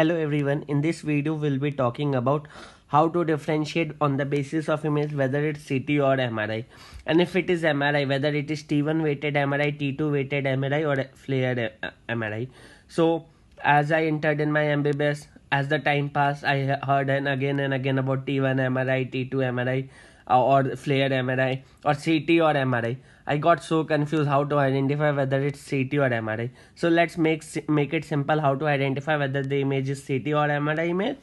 Hello everyone, in this video we'll be talking about how to differentiate on the basis of image whether it's CT or MRI, and if it is MRI whether it is T1 weighted MRI, T2 weighted MRI or Flair MRI. So as I entered in my MBBS, as the time passed I heard and again about T1 MRI, T2 MRI or Flair MRI or CT or MRI. I got so confused how to identify whether it's CT or MRI. So let's make it simple how to identify whether the image is CT or MRI image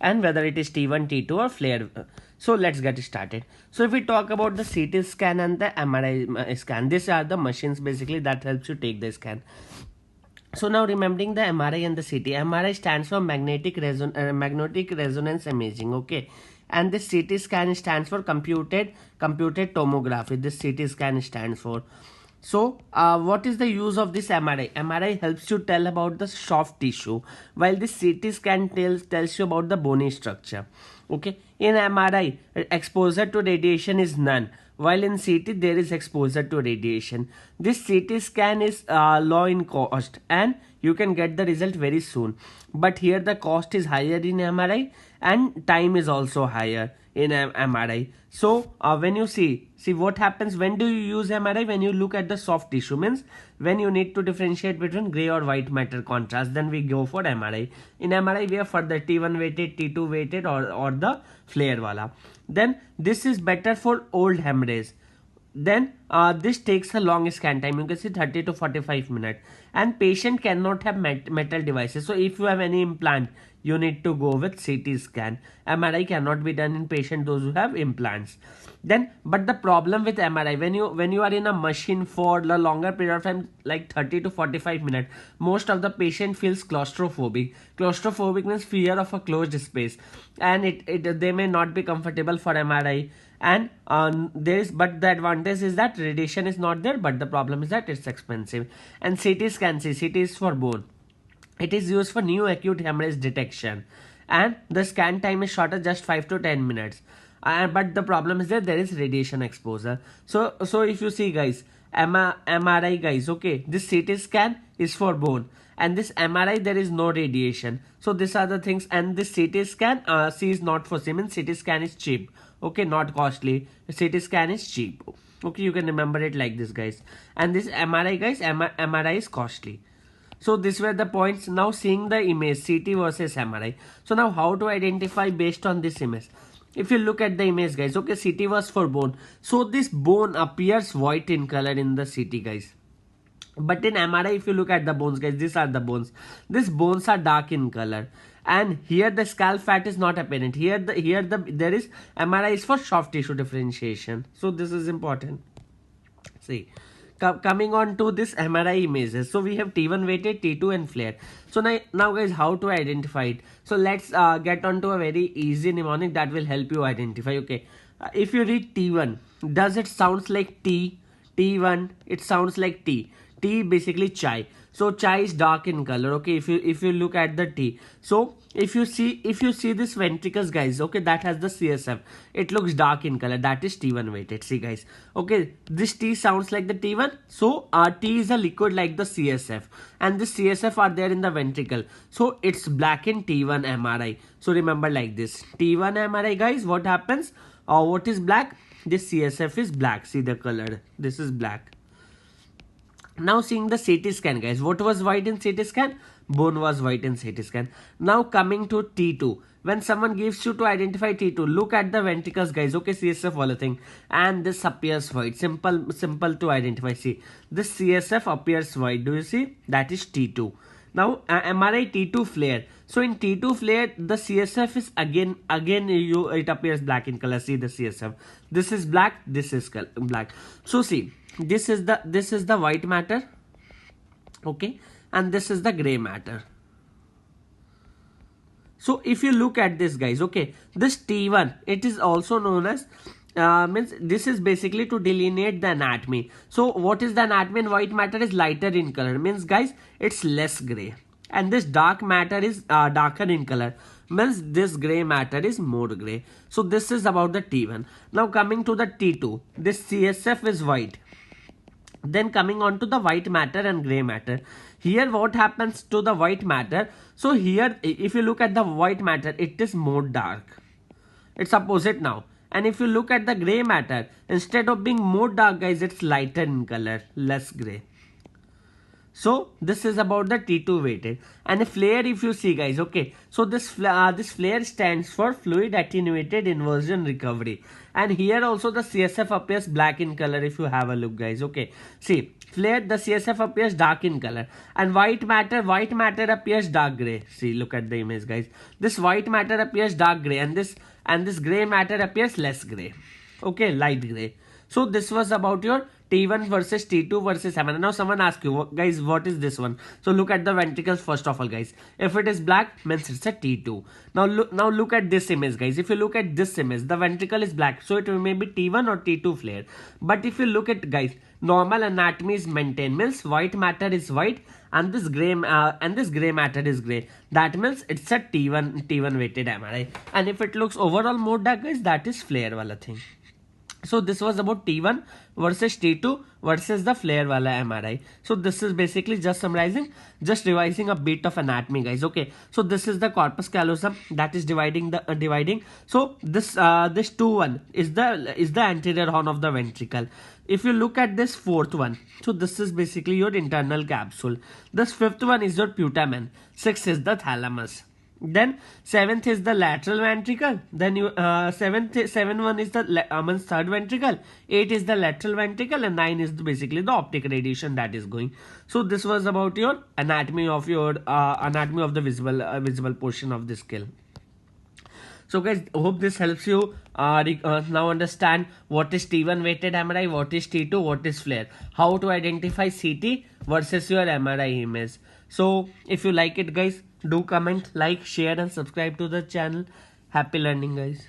and whether it is T1, T2 or Flair. So let's get started. So if we talk about the CT scan and the MRI scan, these are the machines basically that helps you take the scan. So now remembering the MRI and the CT, MRI stands for magnetic resonance imaging, okay, and this CT scan stands for computed tomography. This CT scan stands for. So what is the use of this MRI? MRI helps you tell about the soft tissue, while this CT scan tells you about the bony structure. Okay, in MRI exposure to radiation is none, while in CT there is exposure to radiation. This CT scan is low in cost and you can get the result very soon, but here the cost is higher in MRI and time is also higher in MRI. So when you see what happens when do you use MRI? When you look at the soft tissue, means when you need to differentiate between gray or white matter contrast, then we go for MRI. In MRI we have further T1 weighted, T2 weighted or the Flair wala. Then this is better for old hemorrhage. Then this takes a long scan time, you can see 30 to 45 minutes, and patient cannot have metal devices. So if you have any implant, you need to go with CT scan. MRI cannot be done in patient those who have implants. Then but the problem with MRI, when you are in a machine for a longer period of time like 30 to 45 minutes, most of the patient feels claustrophobic. Claustrophobic means fear of a closed space, and they may not be comfortable for MRI. And but the advantage is that radiation is not there, but the problem is that it's expensive. And CT scan, CT is for bone. It is used for new acute hemorrhage detection, and the scan time is shorter, just 5 to 10 minutes. But the problem is that there is radiation exposure. So if you see guys, MRI guys, okay, this CT scan is for bone, and this MRI there is no radiation. So these are the things. And this CT scan, C is not for C, means CT scan is cheap, okay, not costly. CT scan is cheap, okay, you can remember it like this guys. And this MRI guys, MRI is costly. So these were the points. Now seeing the image CT versus MRI. So now how to identify based on this image? If you look at the image guys, okay, CT was for bone, so this bone appears white in color in the CT guys. But in MRI, if you look at the bones guys, these are the bones. These bones are dark in color, and here the scalp fat is not apparent. Here there is MRI is for soft tissue differentiation. So this is important. See, coming on to this MRI images, so we have T1 weighted, T2 and Flair. So now guys, how to identify it? So let's get on to a very easy mnemonic that will help you identify. Okay, if you read T1, does it sounds like T? T1, it sounds like T. T basically chai. So chai is dark in color, okay, if you look at the T. So if you see this ventricles guys, okay, that has the CSF, it looks dark in color, that is T1 weighted. See guys, okay, this T sounds like the T1. So T is a liquid like the CSF, and this CSF are there in the ventricle, so it's black in T1 MRI. So remember like this, T1 MRI guys, what happens, what is black? This CSF is black. See the color, this is black. Now seeing the CT scan guys, what was white in CT scan? Bone was white in CT scan. Now coming to T2, when someone gives you to identify T2, look at the ventricles guys, okay, CSF all thing, and this appears white. Simple to identify. See, this CSF appears white. Do you see? That is T2. Now MRI T2 Flair. So in T2 Flair, the CSF is again it appears black in color. See the CSF. This is black. This is black. So see, this is the white matter, okay, and this is the gray matter. So if you look at this guys, okay, this T1, it is also known as means this is basically to delineate the anatomy. So what is the anatomy? And white matter is lighter in color, means guys it's less gray, and this dark matter is darker in color, means this gray matter is more gray. So this is about the T1. Now coming to the T2, this CSF is white. Then coming on to the white matter and gray matter. Here what happens to the white matter? So here if you look at the white matter, it is more dark. It's opposite now. And if you look at the gray matter, instead of being more dark guys, it's lighter in color, less gray. So this is about the T2 weighted. And a flare, if you see guys, okay, so this flare stands for fluid attenuated inversion recovery. And here also the CSF appears black in color if you have a look guys, okay. See, flare, the CSF appears dark in color, and white matter appears dark gray. See, look at the image guys. This white matter appears dark gray, and this gray matter appears less gray, okay, light gray. So this was about your T1 versus T2 versus MRI. Now someone asks you, guys, what is this one? So look at the ventricles first of all guys. If it is black, means it's a T2. Now look at this image guys. If you look at this image, the ventricle is black, so it may be T1 or T2 flare. But if you look at guys, normal anatomy is maintained, means white matter is white and this gray matter is gray. That means it's a T1 weighted MRI. And if it looks overall more dark guys, that is flare wala thing. So this was about T1 versus T2 versus the flare wala MRI. So this is basically just summarizing, just revising a bit of anatomy guys, okay. So this is the corpus callosum that is dividing. So this 2-1 is the anterior horn of the ventricle. If you look at this fourth one, so this is basically your internal capsule. This fifth one is your putamen. Sixth is the thalamus. Then seventh is the lateral ventricle. Then you 7-1 is the third ventricle. 8 is the lateral ventricle, and 9 is basically the optic radiation that is going. So this was about your anatomy of the visible portion of the skull. So guys, hope this helps you now understand what is T1 weighted MRI, what is T2, what is flare, how to identify CT versus your MRI image. So if you like it guys, do comment, like, share and subscribe to the channel. Happy learning guys.